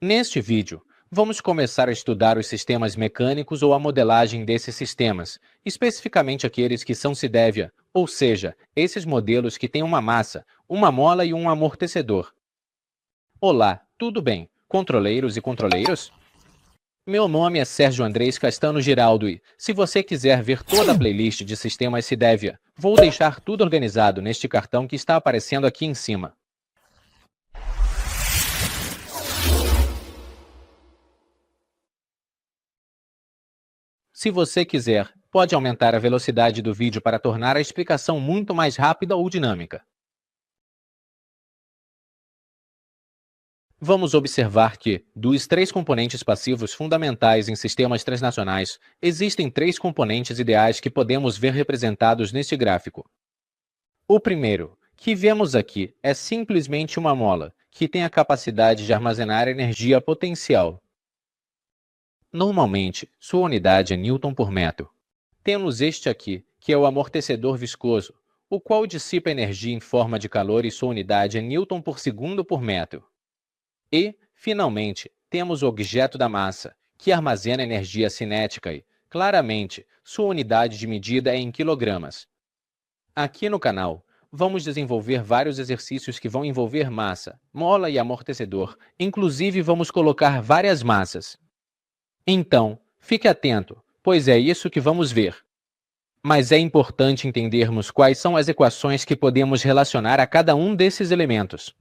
Neste vídeo, vamos começar a estudar os sistemas mecânicos ou a modelagem desses sistemas, especificamente aqueles que são Sidevia, ou seja, esses modelos que têm uma massa, uma mola e um amortecedor. Olá, tudo bem, controleiros e controleiros? Meu nome é Sérgio Andrés Castano Giraldo e, se você quiser ver toda a playlist de sistemas Sidevia, vou deixar tudo organizado neste cartão que está aparecendo aqui em cima. Se você quiser, pode aumentar a velocidade do vídeo para tornar a explicação muito mais rápida ou dinâmica. Vamos observar que, dos três componentes passivos fundamentais em sistemas transnacionais, existem três componentes ideais que podemos ver representados neste gráfico. O primeiro, que vemos aqui, é simplesmente uma mola, que tem a capacidade de armazenar energia potencial. Normalmente, sua unidade é Newton por metro. Temos este aqui, que é o amortecedor viscoso, o qual dissipa energia em forma de calor e sua unidade é Newton por segundo por metro. E, finalmente, temos o objeto da massa, que armazena energia cinética e, claramente, sua unidade de medida é em quilogramas. Aqui no canal, vamos desenvolver vários exercícios que vão envolver massa, mola e amortecedor, inclusive vamos colocar várias massas. Então, fique atento, pois é isso que vamos ver. Mas é importante entendermos quais são as equações que podemos relacionar a cada um desses elementos.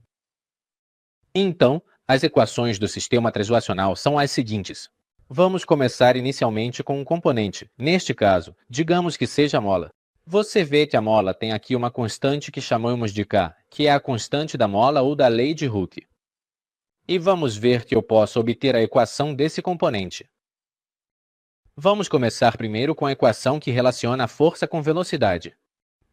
Então, as equações do sistema translacional são as seguintes. Vamos começar inicialmente com um componente, neste caso, digamos que seja a mola. Você vê que a mola tem aqui uma constante que chamamos de K, que é a constante da mola ou da lei de Hooke. E vamos ver que eu posso obter a equação desse componente. Vamos começar primeiro com a equação que relaciona a força com velocidade.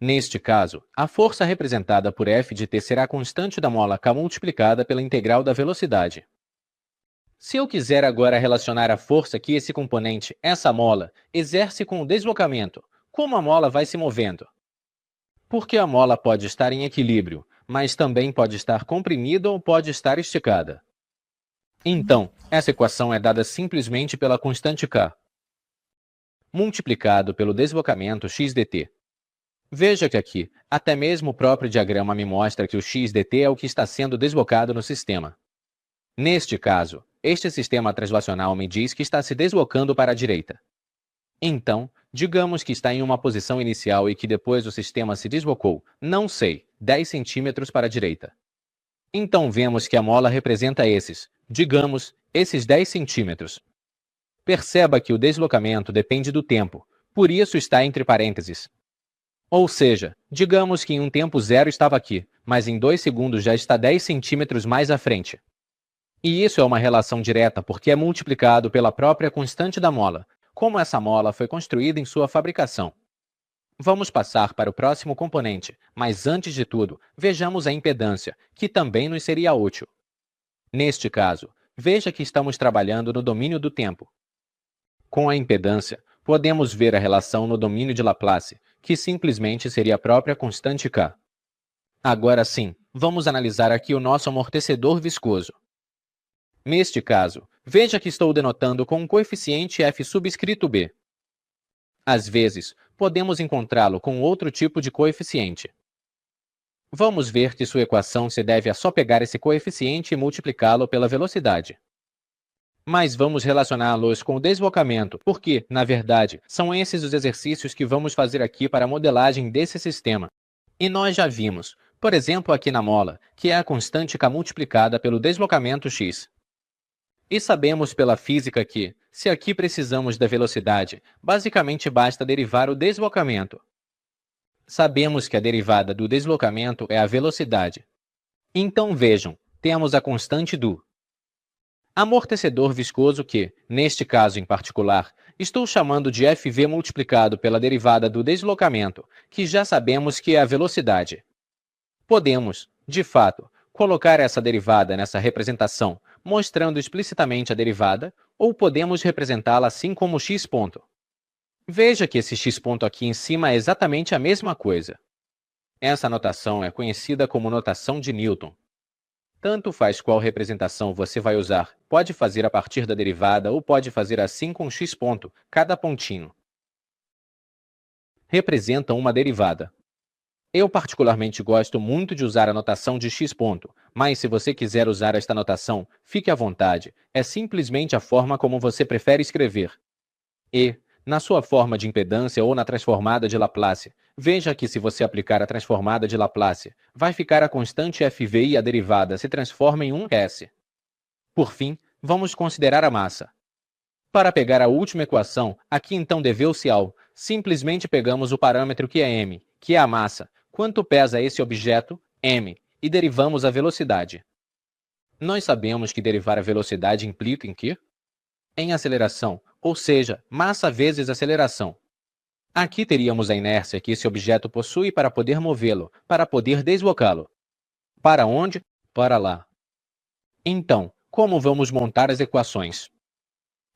Neste caso, a força representada por F de t será a constante da mola K multiplicada pela integral da velocidade. Se eu quiser agora relacionar a força que esse componente, essa mola, exerce com o deslocamento, como a mola vai se movendo? Porque a mola pode estar em equilíbrio, mas também pode estar comprimida ou pode estar esticada. Então, essa equação é dada simplesmente pela constante K, multiplicado pelo deslocamento x dt. Veja que aqui, até mesmo o próprio diagrama me mostra que o x dt é o que está sendo deslocado no sistema. Neste caso, este sistema translacional me diz que está se deslocando para a direita. Então, digamos que está em uma posição inicial e que depois o sistema se deslocou, não sei, 10 centímetros para a direita. Então vemos que a mola representa esses 10 centímetros. Perceba que o deslocamento depende do tempo, por isso está entre parênteses. Ou seja, digamos que em um tempo zero estava aqui, mas em 2 segundos já está 10 centímetros mais à frente. E isso é uma relação direta porque é multiplicado pela própria constante da mola, como essa mola foi construída em sua fabricação. Vamos passar para o próximo componente, mas antes de tudo, vejamos a impedância, que também nos seria útil. Neste caso, veja que estamos trabalhando no domínio do tempo. Com a impedância, podemos ver a relação no domínio de Laplace, que simplesmente seria a própria constante K. Agora sim, vamos analisar aqui o nosso amortecedor viscoso. Neste caso, veja que estou denotando com um coeficiente f subscrito b. Às vezes, podemos encontrá-lo com outro tipo de coeficiente. Vamos ver que sua equação se deve a só pegar esse coeficiente e multiplicá-lo pela velocidade. Mas vamos relacioná-los com o deslocamento, porque, na verdade, são esses os exercícios que vamos fazer aqui para a modelagem desse sistema. E nós já vimos, por exemplo aqui na mola, que é a constante K multiplicada pelo deslocamento x. E sabemos pela física que, se aqui precisamos da velocidade, basicamente basta derivar o deslocamento. Sabemos que a derivada do deslocamento é a velocidade. Então vejam, temos a constante do amortecedor viscoso que, neste caso em particular, estou chamando de Fv multiplicado pela derivada do deslocamento, que já sabemos que é a velocidade. Podemos, de fato, colocar essa derivada nessa representação, mostrando explicitamente a derivada, ou podemos representá-la assim como x ponto. Veja que esse x ponto aqui em cima é exatamente a mesma coisa. Essa notação é conhecida como notação de Newton. Tanto faz qual representação você vai usar, pode fazer a partir da derivada ou pode fazer assim com x ponto, cada pontinho representa uma derivada. Eu particularmente gosto muito de usar a notação de x ponto, mas se você quiser usar esta notação, fique à vontade, é simplesmente a forma como você prefere escrever. E, na sua forma de impedância ou na transformada de Laplace, veja que se você aplicar a transformada de Laplace, vai ficar a constante FV e a derivada se transforma em um S. Por fim, vamos considerar a massa. Para pegar a última equação, aqui então deveu-se ao, simplesmente pegamos o parâmetro que é m, que é a massa, quanto pesa esse objeto, m, e derivamos a velocidade. Nós sabemos que derivar a velocidade implica em quê? Em aceleração, ou seja, massa vezes aceleração. Aqui teríamos a inércia que esse objeto possui para poder movê-lo, para poder deslocá-lo. Para onde? Para lá. Então, como vamos montar as equações?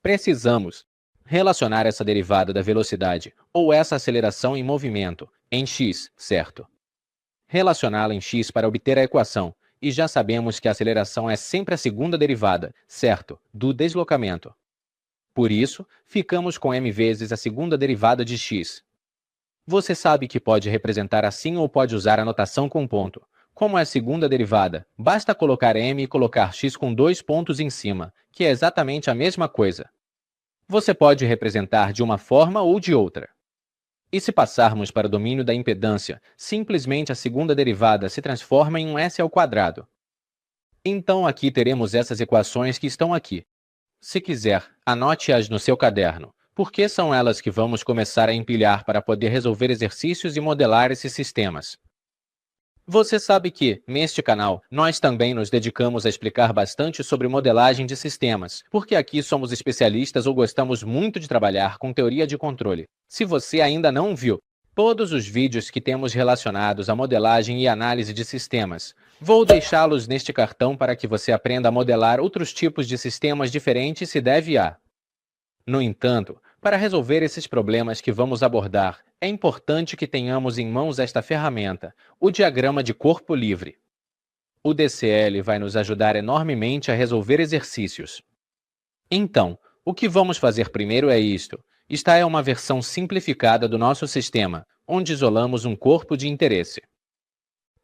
Precisamos relacionar essa derivada da velocidade, ou essa aceleração em movimento, em x, certo? Relacioná-la em x para obter a equação, e já sabemos que a aceleração é sempre a segunda derivada, certo, do deslocamento. Por isso, ficamos com m vezes a segunda derivada de x. Você sabe que pode representar assim ou pode usar a notação com ponto. Como é a segunda derivada, basta colocar m e colocar x com dois pontos em cima, que é exatamente a mesma coisa. Você pode representar de uma forma ou de outra. E se passarmos para o domínio da impedância, simplesmente a segunda derivada se transforma em um s ao quadrado. Então aqui teremos essas equações que estão aqui. Se quiser, anote-as no seu caderno, porque são elas que vamos começar a empilhar para poder resolver exercícios e modelar esses sistemas. Você sabe que, neste canal, nós também nos dedicamos a explicar bastante sobre modelagem de sistemas, porque aqui somos especialistas ou gostamos muito de trabalhar com teoria de controle. Se você ainda não viu todos os vídeos que temos relacionados à modelagem e análise de sistemas, vou deixá-los neste cartão para que você aprenda a modelar outros tipos de sistemas diferentes se deve a. No entanto, para resolver esses problemas que vamos abordar, é importante que tenhamos em mãos esta ferramenta, o diagrama de corpo livre. O DCL vai nos ajudar enormemente a resolver exercícios. Então, o que vamos fazer primeiro é isto. Esta é uma versão simplificada do nosso sistema, onde isolamos um corpo de interesse.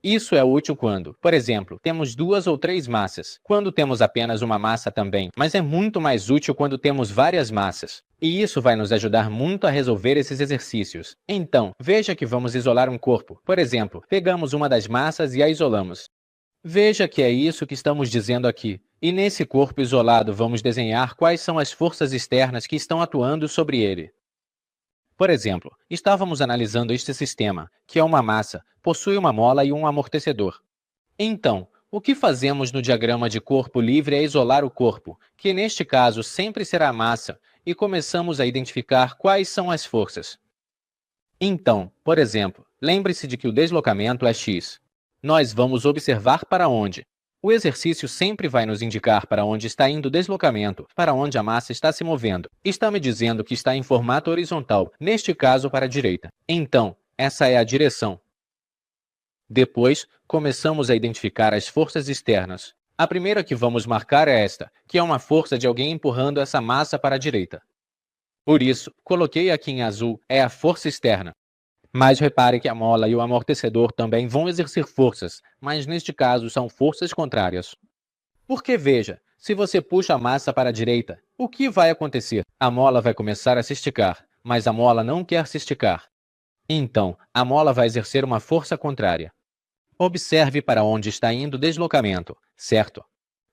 Isso é útil quando, por exemplo, temos duas ou três massas, quando temos apenas uma massa também, mas é muito mais útil quando temos várias massas. E isso vai nos ajudar muito a resolver esses exercícios. Então, veja que vamos isolar um corpo. Por exemplo, pegamos uma das massas e a isolamos. Veja que é isso que estamos dizendo aqui. E nesse corpo isolado vamos desenhar quais são as forças externas que estão atuando sobre ele. Por exemplo, estávamos analisando este sistema, que é uma massa, possui uma mola e um amortecedor. Então, o que fazemos no diagrama de corpo livre é isolar o corpo, que neste caso sempre será a massa, e começamos a identificar quais são as forças. Então, por exemplo, lembre-se de que o deslocamento é x. Nós vamos observar para onde. O exercício sempre vai nos indicar para onde está indo o deslocamento, para onde a massa está se movendo. Está me dizendo que está em formato horizontal, neste caso para a direita. Então, essa é a direção. Depois, começamos a identificar as forças externas. A primeira que vamos marcar é esta, que é uma força de alguém empurrando essa massa para a direita. Por isso, coloquei aqui em azul, é a força externa. Mas repare que a mola e o amortecedor também vão exercer forças, mas neste caso são forças contrárias. Porque veja, se você puxa a massa para a direita, o que vai acontecer? A mola vai começar a se esticar, mas a mola não quer se esticar. Então, a mola vai exercer uma força contrária. Observe para onde está indo o deslocamento, certo?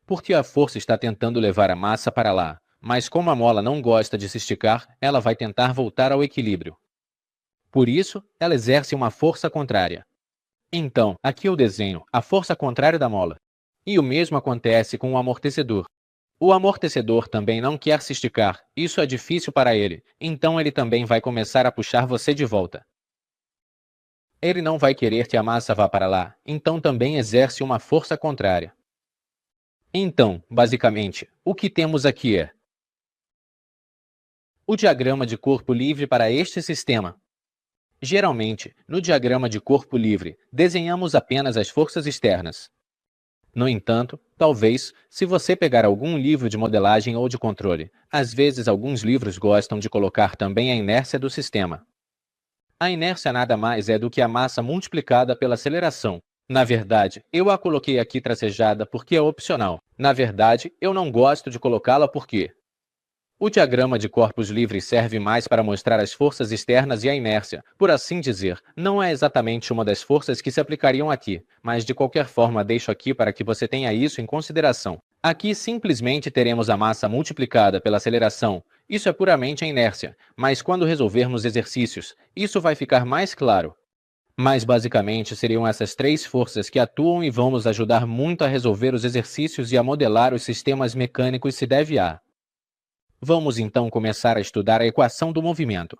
Porque a força está tentando levar a massa para lá, mas como a mola não gosta de se esticar, ela vai tentar voltar ao equilíbrio. Por isso, ela exerce uma força contrária. Então, aqui eu desenho a força contrária da mola. E o mesmo acontece com o amortecedor. O amortecedor também não quer se esticar, isso é difícil para ele, então ele também vai começar a puxar você de volta. Ele não vai querer que a massa vá para lá, então também exerce uma força contrária. Então, basicamente, o que temos aqui é o diagrama de corpo livre para este sistema. Geralmente, no diagrama de corpo livre, desenhamos apenas as forças externas. No entanto, talvez, se você pegar algum livro de modelagem ou de controle, às vezes alguns livros gostam de colocar também a inércia do sistema. A inércia nada mais é do que a massa multiplicada pela aceleração. Na verdade, eu a coloquei aqui tracejada porque é opcional. Na verdade, eu não gosto de colocá-la porque o diagrama de corpos livres serve mais para mostrar as forças externas e a inércia, por assim dizer. Não é exatamente uma das forças que se aplicariam aqui, mas de qualquer forma deixo aqui para que você tenha isso em consideração. Aqui simplesmente teremos a massa multiplicada pela aceleração. Isso é puramente a inércia, mas quando resolvermos exercícios, isso vai ficar mais claro. Mas basicamente seriam essas três forças que atuam e vão nos ajudar muito a resolver os exercícios e a modelar os sistemas mecânicos se deve a. Vamos então começar a estudar a equação do movimento.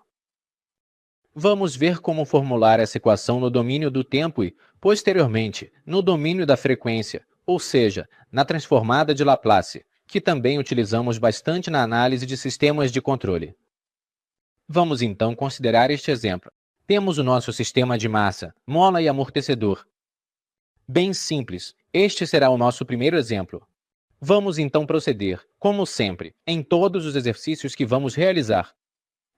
Vamos ver como formular essa equação no domínio do tempo e, posteriormente, no domínio da frequência, ou seja, na transformada de Laplace, que também utilizamos bastante na análise de sistemas de controle. Vamos então considerar este exemplo. Temos o nosso sistema de massa, mola e amortecedor. Bem simples, este será o nosso primeiro exemplo. Vamos então proceder, como sempre, em todos os exercícios que vamos realizar.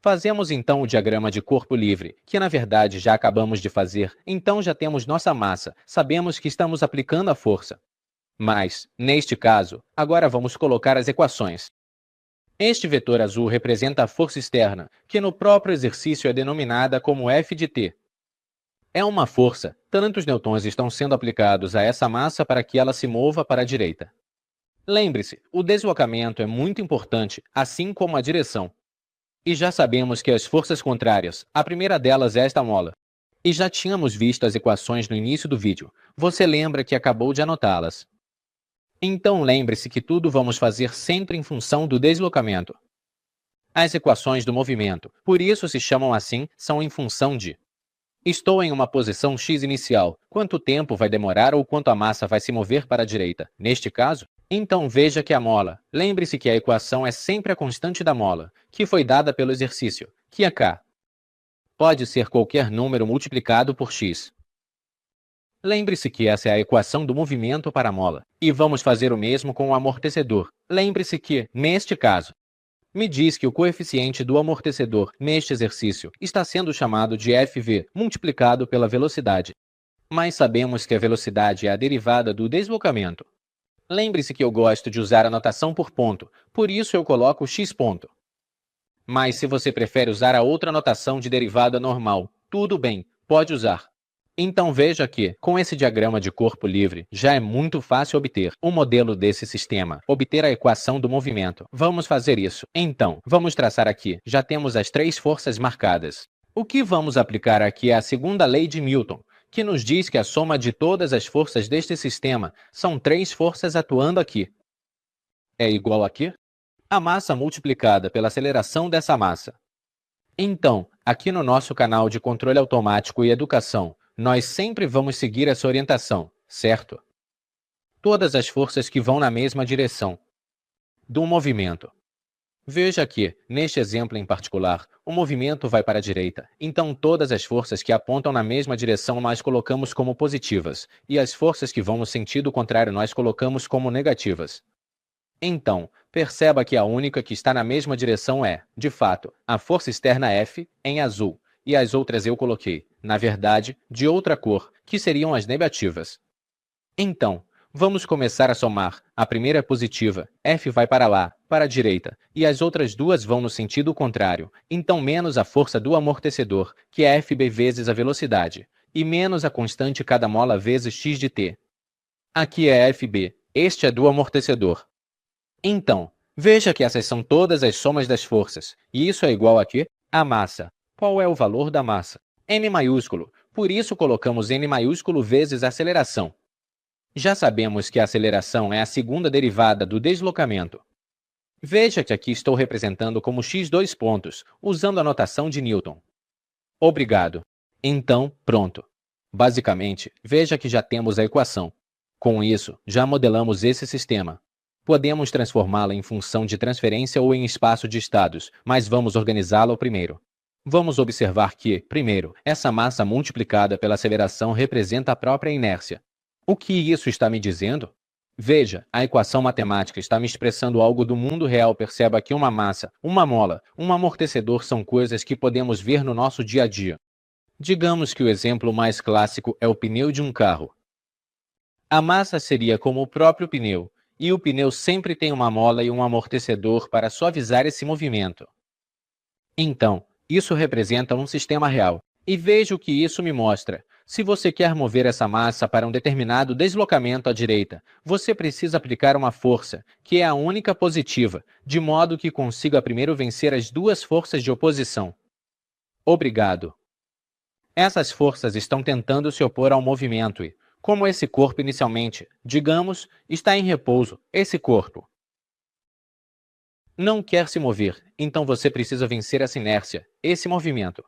Fazemos então o diagrama de corpo livre, que na verdade já acabamos de fazer, então já temos nossa massa, sabemos que estamos aplicando a força. Mas, neste caso, agora vamos colocar as equações. Este vetor azul representa a força externa, que no próprio exercício é denominada como F de t. É uma força, tantos newtons estão sendo aplicados a essa massa para que ela se mova para a direita. Lembre-se, o deslocamento é muito importante, assim como a direção. E já sabemos que as forças contrárias, a primeira delas é esta mola. E já tínhamos visto as equações no início do vídeo, você lembra que acabou de anotá-las. Então lembre-se que tudo vamos fazer sempre em função do deslocamento. As equações do movimento, por isso se chamam assim, são em função de: estou em uma posição x inicial, quanto tempo vai demorar ou quanto a massa vai se mover para a direita, neste caso? Então veja que a mola, lembre-se que a equação é sempre a constante da mola, que foi dada pelo exercício, que é k. Pode ser qualquer número multiplicado por x. Lembre-se que essa é a equação do movimento para a mola. E vamos fazer o mesmo com o amortecedor. Lembre-se que, neste caso, me diz que o coeficiente do amortecedor, neste exercício, está sendo chamado de Fv, multiplicado pela velocidade. Mas sabemos que a velocidade é a derivada do deslocamento. Lembre-se que eu gosto de usar a notação por ponto, por isso eu coloco x ponto. Mas se você prefere usar a outra notação de derivada normal, tudo bem, pode usar. Então veja que, com esse diagrama de corpo livre, já é muito fácil obter um modelo desse sistema, obter a equação do movimento. Vamos fazer isso. Então, vamos traçar aqui. Já temos as três forças marcadas. O que vamos aplicar aqui é a segunda lei de Newton, que nos diz que a soma de todas as forças deste sistema são três forças atuando aqui. É igual a quê? A massa multiplicada pela aceleração dessa massa. Então, aqui no nosso canal de controle automático e educação, nós sempre vamos seguir essa orientação, certo? Todas as forças que vão na mesma direção do movimento. Veja que, neste exemplo em particular, o movimento vai para a direita, então todas as forças que apontam na mesma direção nós colocamos como positivas, e as forças que vão no sentido contrário nós colocamos como negativas. Então, perceba que a única que está na mesma direção é, de fato, a força externa F, em azul, e as outras eu coloquei, na verdade, de outra cor, que seriam as negativas. Então, vamos começar a somar. A primeira é positiva, F vai para lá, para a direita, e as outras duas vão no sentido contrário, então menos a força do amortecedor, que é Fb vezes a velocidade, e menos a constante cada mola vezes x de t. Aqui é Fb, este é do amortecedor. Então, veja que essas são todas as somas das forças, e isso é igual a quê? A massa. Qual é o valor da massa? M maiúsculo, por isso colocamos N maiúsculo vezes a aceleração. Já sabemos que a aceleração é a segunda derivada do deslocamento. Veja que aqui estou representando como x dois pontos, usando a notação de Newton. Obrigado. Então, pronto. Basicamente, veja que já temos a equação. Com isso, já modelamos esse sistema. Podemos transformá-la em função de transferência ou em espaço de estados, mas vamos organizá-la primeiro. Vamos observar que, primeiro, essa massa multiplicada pela aceleração representa a própria inércia. O que isso está me dizendo? Veja, a equação matemática está me expressando algo do mundo real. Perceba que uma massa, uma mola, um amortecedor são coisas que podemos ver no nosso dia a dia. Digamos que o exemplo mais clássico é o pneu de um carro. A massa seria como o próprio pneu, e o pneu sempre tem uma mola e um amortecedor para suavizar esse movimento. Então, isso representa um sistema real. E veja o que isso me mostra. Se você quer mover essa massa para um determinado deslocamento à direita, você precisa aplicar uma força, que é a única positiva, de modo que consiga primeiro vencer as duas forças de oposição. Obrigado. Essas forças estão tentando se opor ao movimento e, como esse corpo inicialmente, digamos, está em repouso, esse corpo não quer se mover, então você precisa vencer essa inércia, esse movimento.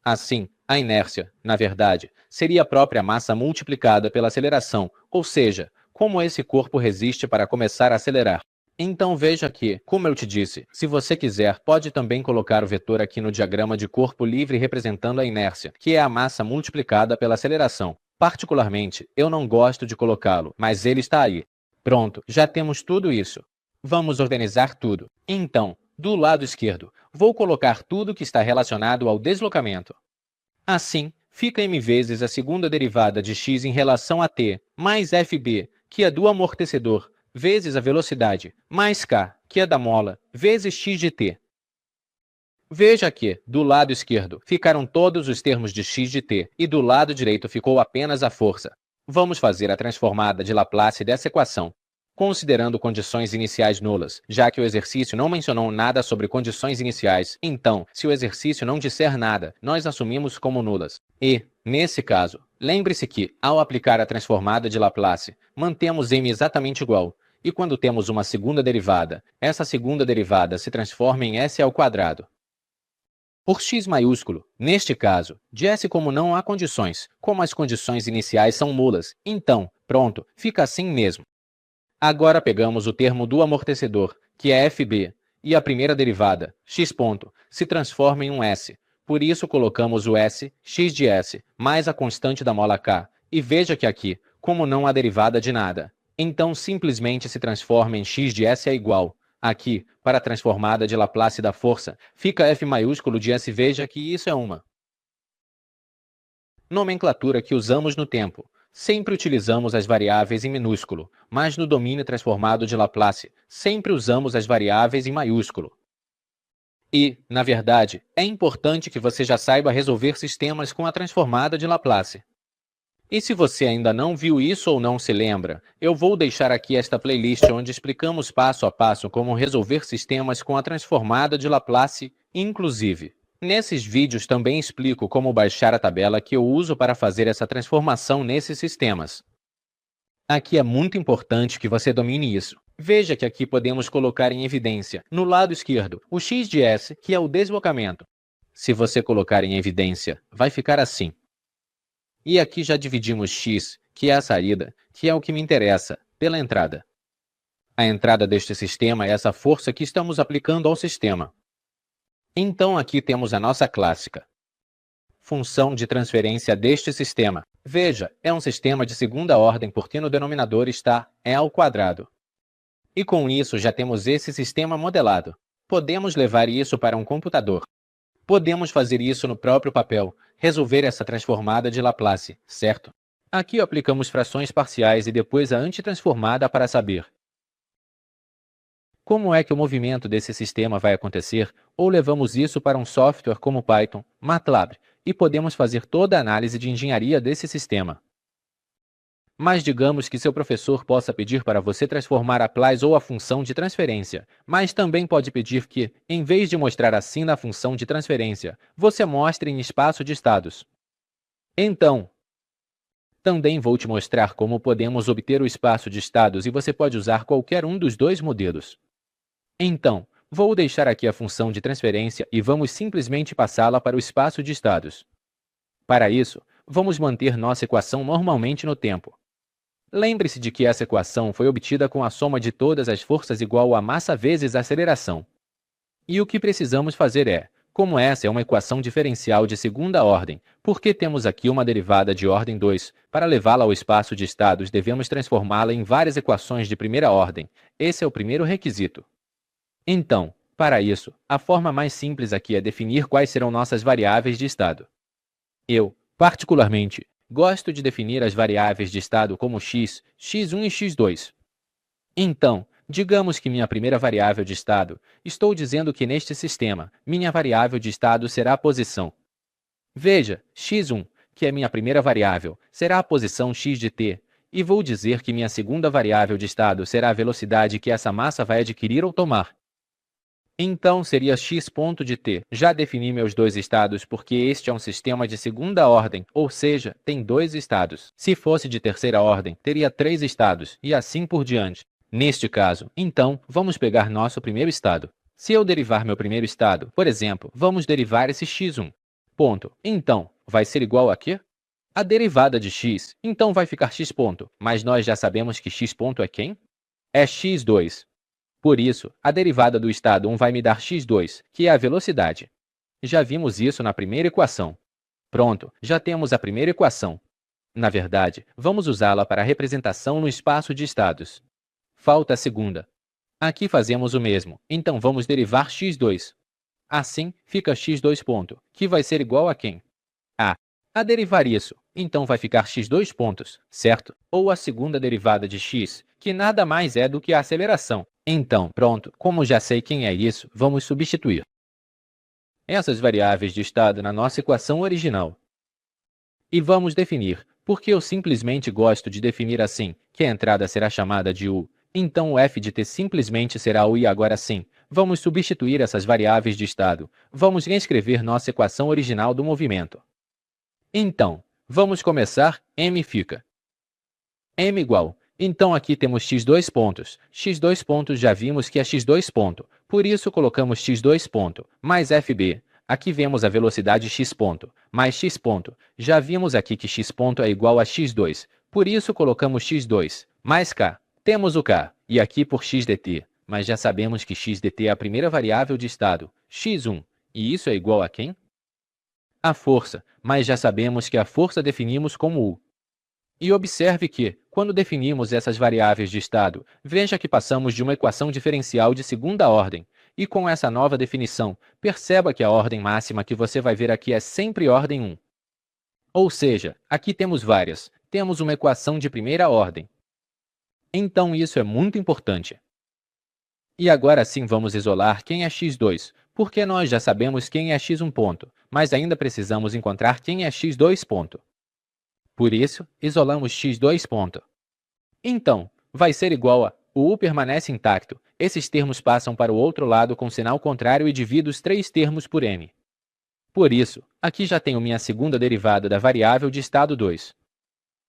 Assim, a inércia, na verdade, seria a própria massa multiplicada pela aceleração, ou seja, como esse corpo resiste para começar a acelerar. Então veja que, como eu te disse, se você quiser, pode também colocar o vetor aqui no diagrama de corpo livre representando a inércia, que é a massa multiplicada pela aceleração. Particularmente, eu não gosto de colocá-lo, mas ele está aí. Pronto, já temos tudo isso. Vamos organizar tudo. Então, do lado esquerdo, vou colocar tudo que está relacionado ao deslocamento. Assim, fica m vezes a segunda derivada de x em relação a t, mais fb, que é do amortecedor, vezes a velocidade, mais k, que é da mola, vezes x de t. Veja que, do lado esquerdo, ficaram todos os termos de x de t, e do lado direito ficou apenas a força. Vamos fazer a transformada de Laplace dessa equação, considerando condições iniciais nulas, já que o exercício não mencionou nada sobre condições iniciais. Então, se o exercício não disser nada, nós assumimos como nulas. E, nesse caso, lembre-se que, ao aplicar a transformada de Laplace, mantemos m exatamente igual. E quando temos uma segunda derivada, essa segunda derivada se transforma em s ao quadrado. Por x maiúsculo, neste caso, de s como não há condições, como as condições iniciais são nulas, então, pronto, fica assim mesmo. Agora pegamos o termo do amortecedor, que é fb, e a primeira derivada, x ponto, se transforma em um s. Por isso colocamos o s, x de s, mais a constante da mola k. E veja que aqui, como não há derivada de nada, então simplesmente se transforma em x de s é igual. Aqui, para a transformada de Laplace da força, fica f maiúsculo de s. Veja que isso é uma nomenclatura que usamos no tempo. Sempre utilizamos as variáveis em minúsculo, mas no domínio transformado de Laplace, sempre usamos as variáveis em maiúsculo. E, na verdade, é importante que você já saiba resolver sistemas com a transformada de Laplace. E se você ainda não viu isso ou não se lembra, eu vou deixar aqui esta playlist onde explicamos passo a passo como resolver sistemas com a transformada de Laplace, inclusive. Nesses vídeos também explico como baixar a tabela que eu uso para fazer essa transformação nesses sistemas. Aqui é muito importante que você domine isso. Veja que aqui podemos colocar em evidência, no lado esquerdo, o x de s, que é o deslocamento. Se você colocar em evidência, vai ficar assim. E aqui já dividimos x, que é a saída, que é o que me interessa, pela entrada. A entrada deste sistema é essa força que estamos aplicando ao sistema. Então aqui temos a nossa clássica função de transferência deste sistema. Veja, é um sistema de segunda ordem porque no denominador está e ao quadrado. E com isso já temos esse sistema modelado. Podemos levar isso para um computador. Podemos fazer isso no próprio papel, resolver essa transformada de Laplace, certo? Aqui aplicamos frações parciais e depois a antitransformada para saber como é que o movimento desse sistema vai acontecer, ou levamos isso para um software como Python, MATLAB, e podemos fazer toda a análise de engenharia desse sistema. Mas digamos que seu professor possa pedir para você transformar a place ou a função de transferência, mas também pode pedir que, em vez de mostrar assim na função de transferência, você mostre em espaço de estados. Então, também vou te mostrar como podemos obter o espaço de estados e você pode usar qualquer um dos dois modelos. Então, vou deixar aqui a função de transferência e vamos simplesmente passá-la para o espaço de estados. Para isso, vamos manter nossa equação normalmente no tempo. Lembre-se de que essa equação foi obtida com a soma de todas as forças igual a massa vezes a aceleração. E o que precisamos fazer é Como essa é uma equação diferencial de segunda ordem, porque temos aqui uma derivada de ordem 2, para levá-la ao espaço de estados devemos transformá-la em várias equações de primeira ordem. Esse é o primeiro requisito. Então, para isso, a forma mais simples aqui é definir quais serão nossas variáveis de estado. Eu, particularmente, gosto de definir as variáveis de estado como x, x1 e x2. Então, digamos que minha primeira variável de estado, estou dizendo que neste sistema, minha variável de estado será a posição. Veja, x1, que é minha primeira variável, será a posição x de t, e vou dizer que minha segunda variável de estado será a velocidade que essa massa vai adquirir ou tomar. Então seria x ponto de t. Já defini meus dois estados porque este é um sistema de segunda ordem, ou seja, tem dois estados. Se fosse de terceira ordem, teria três estados, e assim por diante. Neste caso, então, vamos pegar nosso primeiro estado. Se eu derivar meu primeiro estado, por exemplo, vamos derivar esse x1. Ponto. Então, vai ser igual a quê? A derivada de x, então vai ficar x ponto. Mas nós já sabemos que x ponto é quem? É x2. Por isso, a derivada do estado 1 vai me dar x2, que é a velocidade. Já vimos isso na primeira equação. Pronto, já temos a primeira equação. Na verdade, vamos usá-la para a representação no espaço de estados. Falta a segunda. Aqui fazemos o mesmo, então vamos derivar x2. Assim, fica x2 ponto, que vai ser igual a quem? A derivar isso, então vai ficar x2 pontos, certo? Ou a segunda derivada de x, que nada mais é do que a aceleração. Então, pronto, como já sei quem é isso, vamos substituir essas variáveis de estado na nossa equação original. E vamos definir, porque eu simplesmente gosto de definir assim, que a entrada será chamada de u, então o f de t simplesmente será u e agora sim, vamos substituir essas variáveis de estado. Vamos reescrever nossa equação original do movimento. Então, vamos começar, m fica m igual. Então aqui temos x2 pontos. x2 pontos já vimos que é x2 ponto. Por isso colocamos x2 ponto, mais fb. Aqui vemos a velocidade x ponto, mais x ponto. Já vimos aqui que x ponto é igual a x2. Por isso colocamos x2, mais k. Temos o k, e aqui por x dt. Mas já sabemos que x dt é a primeira variável de estado, x1. E isso é igual a quem? A força, mas já sabemos que a força definimos como u. E observe que, quando definimos essas variáveis de estado, veja que passamos de uma equação diferencial de segunda ordem. E com essa nova definição, perceba que a ordem máxima que você vai ver aqui é sempre ordem 1. Ou seja, aqui temos várias, temos uma equação de primeira ordem. Então isso é muito importante. E agora sim vamos isolar quem é x2, porque nós já sabemos quem é x1 ponto, mas ainda precisamos encontrar quem é x2 ponto. Por isso, isolamos x2 ponto. Então, vai ser igual a o u permanece intacto, esses termos passam para o outro lado com sinal contrário e divido os três termos por n. Por isso, aqui já tenho minha segunda derivada da variável de estado 2.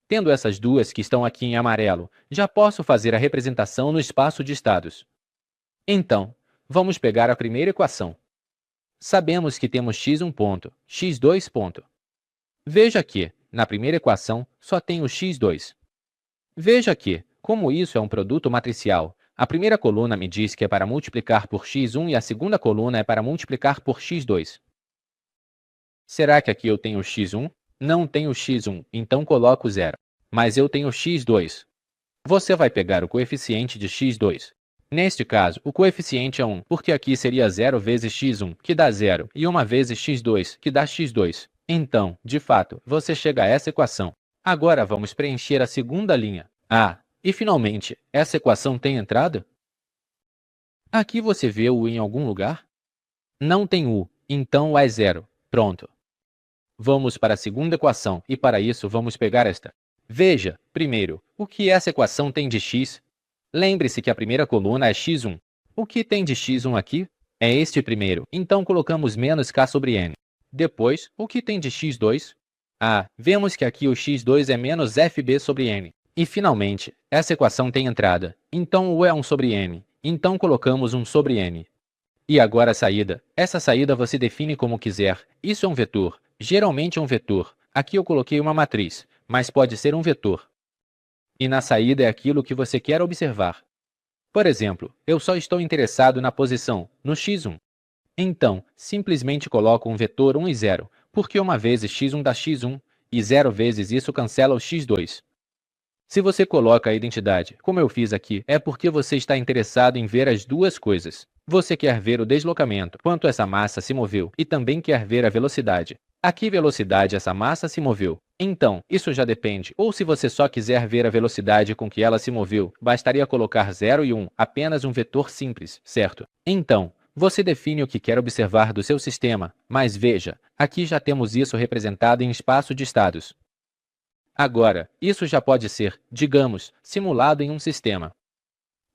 Tendo essas duas que estão aqui em amarelo, já posso fazer a representação no espaço de estados. Então, vamos pegar a primeira equação. Sabemos que temos x1 ponto, x2 ponto. Veja que, na primeira equação, só tenho x2. Veja que, como isso é um produto matricial, a primeira coluna me diz que é para multiplicar por x1 e a segunda coluna é para multiplicar por x2. Será que aqui eu tenho x1? Não tenho x1, então coloco 0. Mas eu tenho x2. Você vai pegar o coeficiente de x2. Neste caso, o coeficiente é 1, porque aqui seria 0 vezes x1, que dá 0, e 1 vezes x2, que dá x2. Então, de fato, você chega a essa equação. Agora vamos preencher a segunda linha. E finalmente, essa equação tem entrada? Aqui você vê o u em algum lugar? Não tem u, então o é 0. Pronto. Vamos para a segunda equação, e para isso vamos pegar esta. Veja, primeiro, o que essa equação tem de x? Lembre-se que a primeira coluna é x1. O que tem de x1 aqui? É este primeiro, então colocamos menos k sobre n. Depois, o que tem de x2? Vemos que aqui o x2 é menos fb sobre n. E finalmente, essa equação tem entrada, então o é 1 sobre n. Então colocamos 1 sobre n. E agora a saída. Essa saída você define como quiser. Isso é um vetor. Geralmente é um vetor. Aqui eu coloquei uma matriz, mas pode ser um vetor. E na saída é aquilo que você quer observar. Por exemplo, eu só estou interessado na posição, no x1. Então, simplesmente coloco um vetor 1 e 0, porque uma vez x1 dá x1, e 0 vezes isso cancela o x2. Se você coloca a identidade, como eu fiz aqui, é porque você está interessado em ver as duas coisas. Você quer ver o deslocamento, quanto essa massa se moveu, e também quer ver a velocidade. A que velocidade essa massa se moveu? Então, isso já depende. Ou se você só quiser ver a velocidade com que ela se moveu, bastaria colocar 0 e 1, apenas um vetor simples, certo? Então, você define o que quer observar do seu sistema, mas veja, aqui já temos isso representado em espaço de estados. Agora, isso já pode ser, digamos, simulado em um sistema.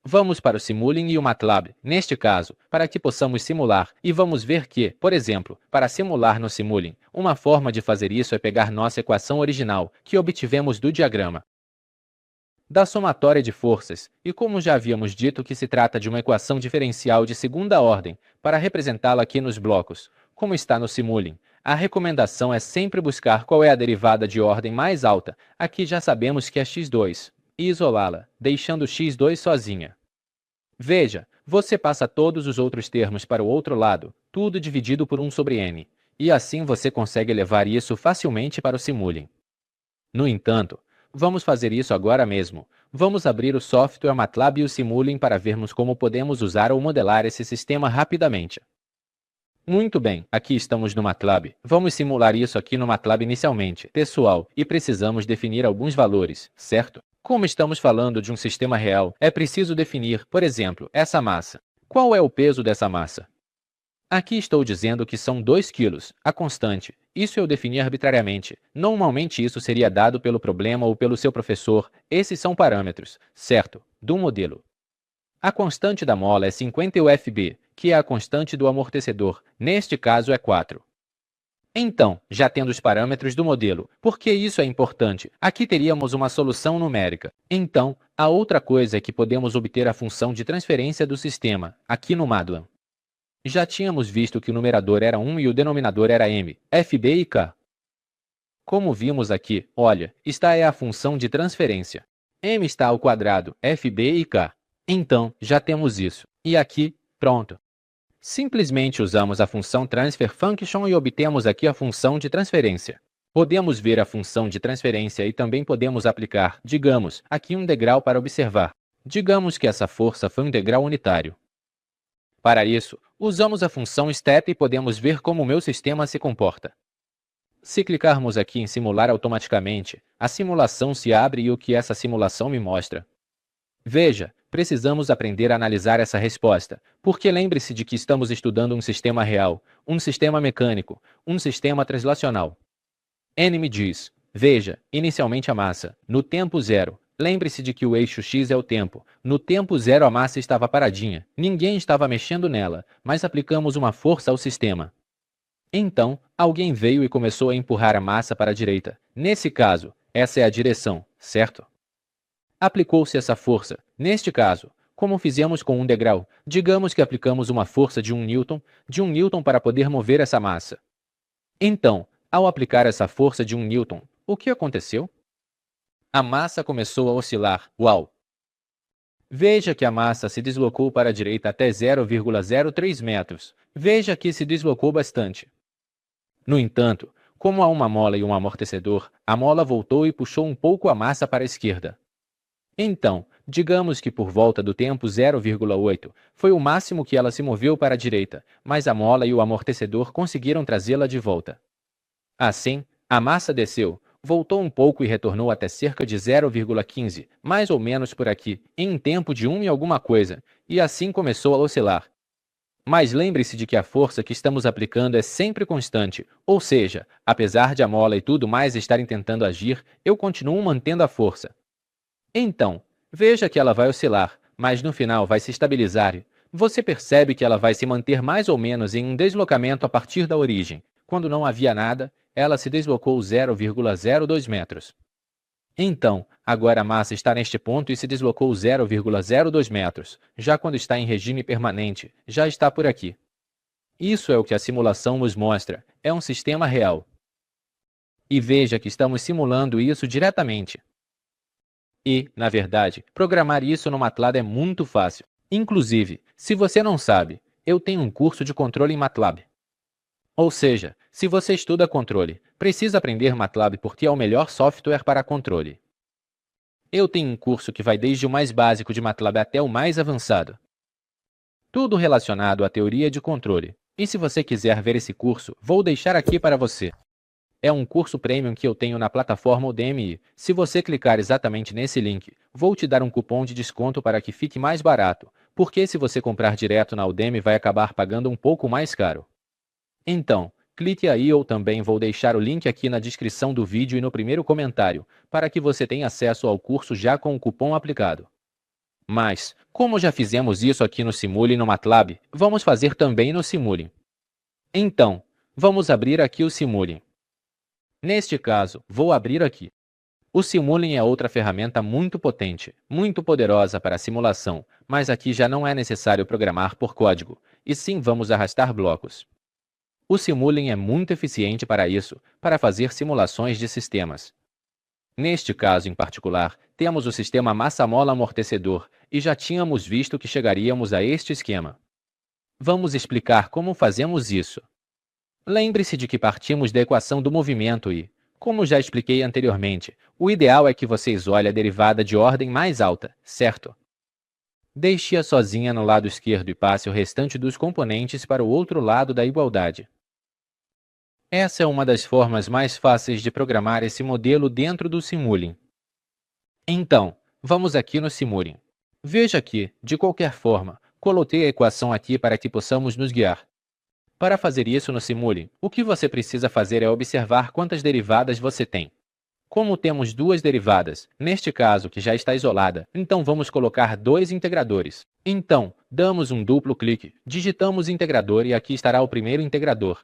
Vamos para o Simulink e o MATLAB, neste caso, para que possamos simular, e vamos ver que, por exemplo, para simular no Simulink, uma forma de fazer isso é pegar nossa equação original, que obtivemos do diagrama da somatória de forças, e como já havíamos dito que se trata de uma equação diferencial de segunda ordem, para representá-la aqui nos blocos, como está no Simulink, a recomendação é sempre buscar qual é a derivada de ordem mais alta, aqui já sabemos que é x2, e isolá-la, deixando x2 sozinha. Veja, você passa todos os outros termos para o outro lado, tudo dividido por 1 sobre n, e assim você consegue levar isso facilmente para o Simulink. No entanto, vamos fazer isso agora mesmo. Vamos abrir o software MATLAB e o Simulink para vermos como podemos usar ou modelar esse sistema rapidamente. Muito bem, aqui estamos no MATLAB. Vamos simular isso aqui no MATLAB inicialmente, pessoal, e precisamos definir alguns valores, certo? Como estamos falando de um sistema real, é preciso definir, por exemplo, essa massa. Qual é o peso dessa massa? Aqui estou dizendo que são 2 kg, a constante. Isso eu defini arbitrariamente. Normalmente isso seria dado pelo problema ou pelo seu professor. Esses são parâmetros, certo, do modelo. A constante da mola é 50 UFB, que é a constante do amortecedor. Neste caso é 4. Então, já tendo os parâmetros do modelo, por que isso é importante? Aqui teríamos uma solução numérica. Então, a outra coisa é que podemos obter a função de transferência do sistema, aqui no MATLAB. Já tínhamos visto que o numerador era 1 e o denominador era m, fb e k. Como vimos aqui, olha, esta é a função de transferência. M está ao quadrado, fb e k. Então, já temos isso. E aqui, pronto. Simplesmente usamos a função transfer function e obtemos aqui a função de transferência. Podemos ver a função de transferência e também podemos aplicar, digamos, aqui um degrau para observar. Digamos que essa força foi um degrau unitário. Para isso, usamos a função step e podemos ver como o meu sistema se comporta. Se clicarmos aqui em simular automaticamente, a simulação se abre e o que essa simulação me mostra. Veja, precisamos aprender a analisar essa resposta, porque lembre-se de que estamos estudando um sistema real, um sistema mecânico, um sistema translacional. N me diz, veja, inicialmente a massa, no tempo zero. Lembre-se de que o eixo x é o tempo. No tempo zero a massa estava paradinha, ninguém estava mexendo nela, mas aplicamos uma força ao sistema. Então, alguém veio e começou a empurrar a massa para a direita. Nesse caso, essa é a direção, certo? Aplicou-se essa força. Neste caso, como fizemos com um degrau, digamos que aplicamos uma força de 1 Newton para poder mover essa massa. Então, ao aplicar essa força de 1 Newton, o que aconteceu? A massa começou a oscilar. Uau! Veja que a massa se deslocou para a direita até 0,03 metros. Veja que se deslocou bastante. No entanto, como há uma mola e um amortecedor, a mola voltou e puxou um pouco a massa para a esquerda. Então, digamos que por volta do tempo 0,8 foi o máximo que ela se moveu para a direita, mas a mola e o amortecedor conseguiram trazê-la de volta. Assim, a massa desceu, voltou um pouco e retornou até cerca de 0,15, mais ou menos por aqui, em um tempo de 1 e alguma coisa, e assim começou a oscilar. Mas lembre-se de que a força que estamos aplicando é sempre constante, ou seja, apesar de a mola e tudo mais estarem tentando agir, eu continuo mantendo a força. Então, veja que ela vai oscilar, mas no final vai se estabilizar. Você percebe que ela vai se manter mais ou menos em um deslocamento a partir da origem. Quando não havia nada, ela se deslocou 0,02 metros. Então, agora a massa está neste ponto e se deslocou 0,02 metros. Já quando está em regime permanente, já está por aqui. Isso é o que a simulação nos mostra. É um sistema real. E veja que estamos simulando isso diretamente. E, na verdade, programar isso no MATLAB é muito fácil. Inclusive, se você não sabe, eu tenho um curso de controle em MATLAB. Ou seja, se você estuda controle, precisa aprender MATLAB porque é o melhor software para controle. Eu tenho um curso que vai desde o mais básico de MATLAB até o mais avançado. Tudo relacionado à teoria de controle. E se você quiser ver esse curso, vou deixar aqui para você. É um curso premium que eu tenho na plataforma Udemy. Se você clicar exatamente nesse link, vou te dar um cupom de desconto para que fique mais barato, porque se você comprar direto na Udemy vai acabar pagando um pouco mais caro. Então, clique aí ou também vou deixar o link aqui na descrição do vídeo e no primeiro comentário, para que você tenha acesso ao curso já com o cupom aplicado. Mas, como já fizemos isso aqui no Simulink no MATLAB, vamos fazer também no Simulink. Então, vamos abrir aqui o Simulink. Neste caso, vou abrir aqui. O Simulink é outra ferramenta muito potente, muito poderosa para simulação, mas aqui já não é necessário programar por código, e sim vamos arrastar blocos. O Simulink é muito eficiente para isso, para fazer simulações de sistemas. Neste caso em particular, temos o sistema massa-mola-amortecedor, e já tínhamos visto que chegaríamos a este esquema. Vamos explicar como fazemos isso. Lembre-se de que partimos da equação do movimento e, como já expliquei anteriormente, o ideal é que vocês olhem a derivada de ordem mais alta, certo? Deixe-a sozinha no lado esquerdo e passe o restante dos componentes para o outro lado da igualdade. Essa é uma das formas mais fáceis de programar esse modelo dentro do Simulink. Então, vamos aqui no Simulink. Veja que, de qualquer forma, coloquei a equação aqui para que possamos nos guiar. Para fazer isso no Simulink, o que você precisa fazer é observar quantas derivadas você tem. Como temos duas derivadas, neste caso que já está isolada, então vamos colocar dois integradores. Então, damos um duplo clique, digitamos integrador e aqui estará o primeiro integrador.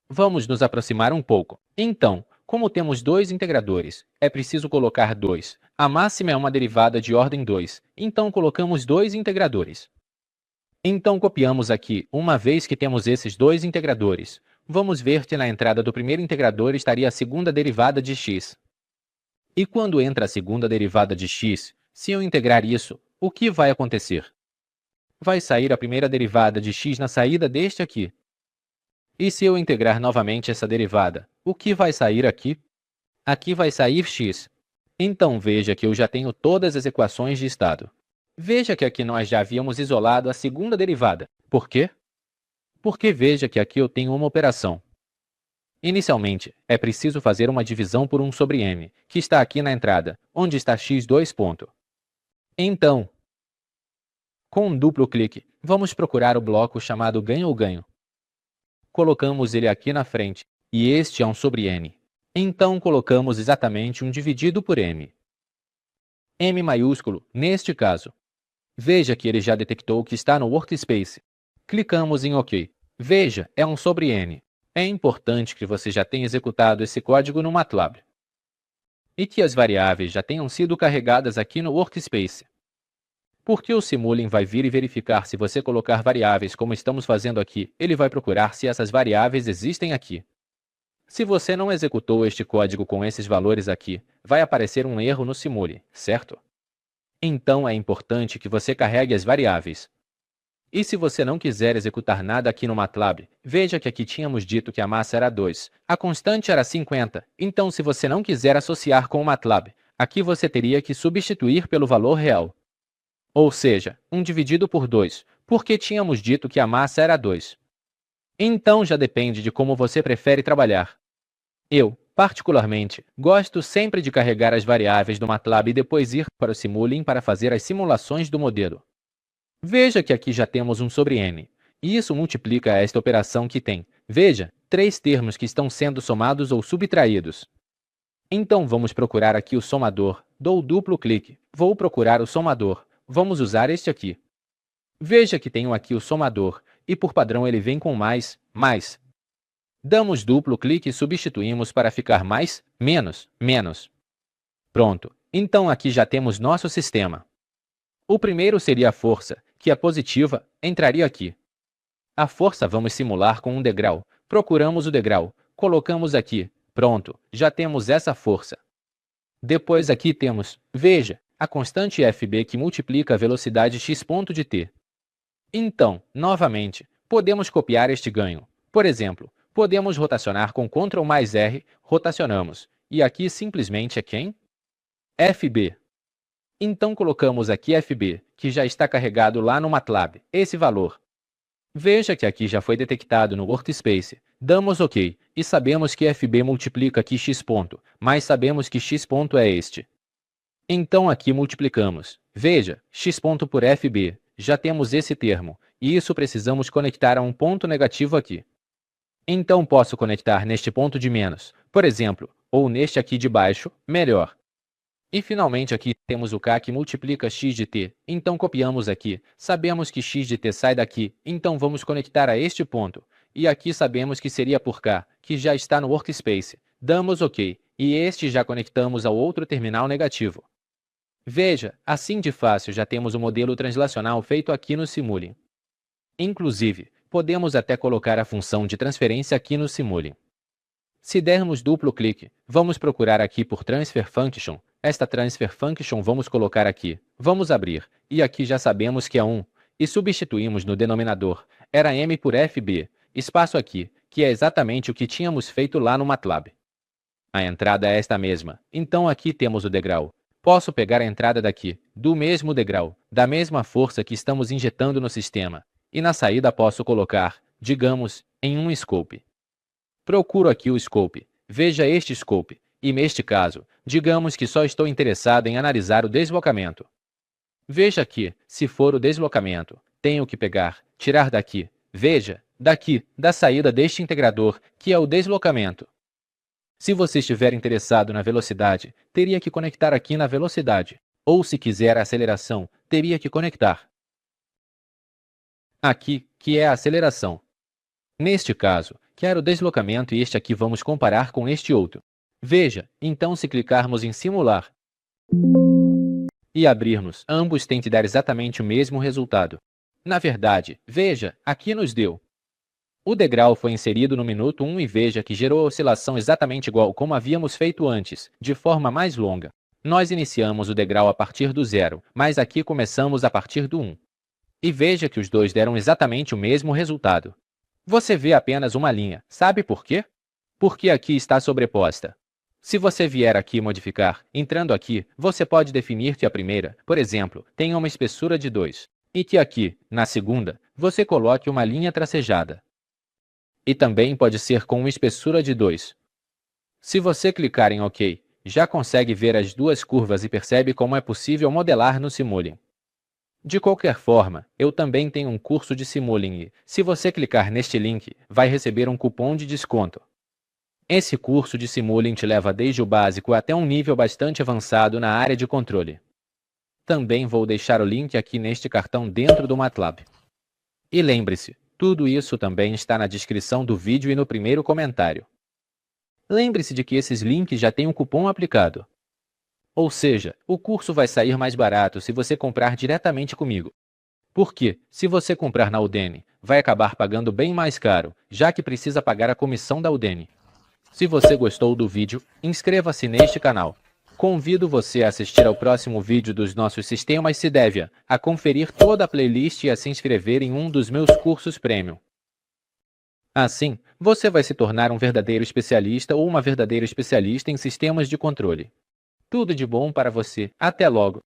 Vamos nos aproximar um pouco. Então, como temos dois integradores, é preciso colocar 2. A máxima é uma derivada de ordem 2, então colocamos dois integradores. Então copiamos aqui, uma vez que temos esses dois integradores. Vamos ver que na entrada do primeiro integrador estaria a segunda derivada de x. E quando entra a segunda derivada de x, se eu integrar isso, o que vai acontecer? Vai sair a primeira derivada de x na saída deste aqui. E se eu integrar novamente essa derivada, o que vai sair aqui? Aqui vai sair x. Então veja que eu já tenho todas as equações de estado. Veja que aqui nós já havíamos isolado a segunda derivada. Por quê? Porque veja que aqui eu tenho uma operação. Inicialmente, é preciso fazer uma divisão por 1 sobre m, que está aqui na entrada, onde está x2 ponto. Então, com um duplo clique, vamos procurar o bloco chamado ganho ou ganho. Colocamos ele aqui na frente, e este é 1 sobre n. Então colocamos exatamente 1 dividido por m. M maiúsculo, neste caso. Veja que ele já detectou que está no workspace. Clicamos em OK. Veja, é 1 sobre n. É importante que você já tenha executado esse código no MATLAB. E que as variáveis já tenham sido carregadas aqui no workspace. Porque o Simulink vai vir e verificar se você colocar variáveis como estamos fazendo aqui, ele vai procurar se essas variáveis existem aqui. Se você não executou este código com esses valores aqui, vai aparecer um erro no Simulink, certo? Então é importante que você carregue as variáveis. E se você não quiser executar nada aqui no MATLAB, veja que aqui tínhamos dito que a massa era 2, a constante era 50, então se você não quiser associar com o MATLAB, aqui você teria que substituir pelo valor real. Ou seja, 1 dividido por 2, porque tínhamos dito que a massa era 2. Então já depende de como você prefere trabalhar. Eu, particularmente, gosto sempre de carregar as variáveis do MATLAB e depois ir para o Simulink para fazer as simulações do modelo. Veja que aqui já temos 1 sobre n, e isso multiplica esta operação que tem, veja, 3 termos que estão sendo somados ou subtraídos. Então vamos procurar aqui o somador, dou duplo clique, vou procurar o somador, vamos usar este aqui. Veja que tenho aqui o somador, e por padrão ele vem com mais. Damos duplo clique e substituímos para ficar mais, menos. Pronto, então aqui já temos nosso sistema. O primeiro seria a força, que é positiva, entraria aqui. A força vamos simular com um degrau. Procuramos o degrau, colocamos aqui. Pronto, já temos essa força. Depois aqui temos, veja, a constante fb que multiplica a velocidade x ponto de t. Então, novamente, podemos copiar este ganho. Por exemplo, podemos rotacionar com Ctrl mais R, rotacionamos. E aqui simplesmente é quem? FB. Então colocamos aqui FB, que já está carregado lá no MATLAB, esse valor. Veja que aqui já foi detectado no Workspace. Damos OK, e sabemos que FB multiplica aqui x ponto, mas sabemos que x ponto é este. Então aqui multiplicamos. Veja, x ponto por FB, já temos esse termo, e isso precisamos conectar a um ponto negativo aqui. Então posso conectar neste ponto de menos, por exemplo, ou neste aqui de baixo, melhor. E finalmente aqui temos o k que multiplica x de t, então copiamos aqui. Sabemos que x de t sai daqui, então vamos conectar a este ponto. E aqui sabemos que seria por k, que já está no Workspace. Damos OK, e este já conectamos ao outro terminal negativo. Veja, assim de fácil já temos o modelo translacional feito aqui no Simulink. Inclusive, podemos até colocar a função de transferência aqui no Simulink. Se dermos duplo clique, vamos procurar aqui por Transfer Function. Esta Transfer Function vamos colocar aqui. Vamos abrir, e aqui já sabemos que é 1, e substituímos no denominador. Era m por fb, espaço aqui, que é exatamente o que tínhamos feito lá no MATLAB. A entrada é esta mesma, então aqui temos o degrau. Posso pegar a entrada daqui, do mesmo degrau, da mesma força que estamos injetando no sistema, e na saída posso colocar, digamos, em um scope. Procuro aqui o scope, veja este scope, e neste caso, digamos que só estou interessado em analisar o deslocamento. Veja aqui, se for o deslocamento, tenho que pegar, tirar daqui, veja, daqui, da saída deste integrador, que é o deslocamento. Se você estiver interessado na velocidade, teria que conectar aqui na velocidade, ou se quiser a aceleração, teria que conectar aqui, que é a aceleração. Neste caso, quero o deslocamento e este aqui vamos comparar com este outro. Veja, então se clicarmos em simular e abrirmos, ambos têm que dar exatamente o mesmo resultado. Na verdade, veja, aqui nos deu. O degrau foi inserido no minuto 1 e veja que gerou a oscilação exatamente igual como havíamos feito antes, de forma mais longa. Nós iniciamos o degrau a partir do 0, mas aqui começamos a partir do 1. E veja que os dois deram exatamente o mesmo resultado. Você vê apenas uma linha, sabe por quê? Porque aqui está sobreposta. Se você vier aqui modificar, entrando aqui, você pode definir que a primeira, por exemplo, tenha uma espessura de 2, e que aqui, na segunda, você coloque uma linha tracejada. E também pode ser com uma espessura de 2. Se você clicar em OK, já consegue ver as duas curvas e percebe como é possível modelar no Simulink. De qualquer forma, eu também tenho um curso de Simulink e, se você clicar neste link, vai receber um cupom de desconto. Esse curso de Simulink te leva desde o básico até um nível bastante avançado na área de controle. Também vou deixar o link aqui neste cartão dentro do MATLAB. E lembre-se, tudo isso também está na descrição do vídeo e no primeiro comentário. Lembre-se de que esses links já têm um cupom aplicado. Ou seja, o curso vai sair mais barato se você comprar diretamente comigo. Porque, se você comprar na Udemy, vai acabar pagando bem mais caro, já que precisa pagar a comissão da Udemy. Se você gostou do vídeo, inscreva-se neste canal. Convido você a assistir ao próximo vídeo dos nossos sistemas Cidevia, a conferir toda a playlist e a se inscrever em um dos meus cursos Premium. Assim, você vai se tornar um verdadeiro especialista ou uma verdadeira especialista em sistemas de controle. Tudo de bom para você. Até logo!